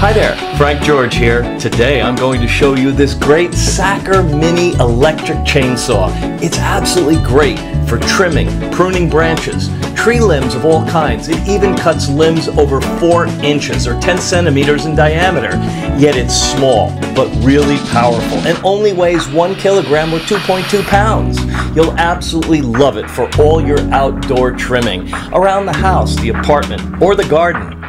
Hi there, Frank George here. Today I'm going to show you this great Sacker Mini electric chainsaw. It's absolutely great for trimming, pruning branches, tree limbs of all kinds. It even cuts limbs over 4 inches or 10 centimeters in diameter. Yet it's small, but really powerful and only weighs 1 kilogram or 2.2 pounds. You'll absolutely love it for all your outdoor trimming around the house, the apartment, or the garden.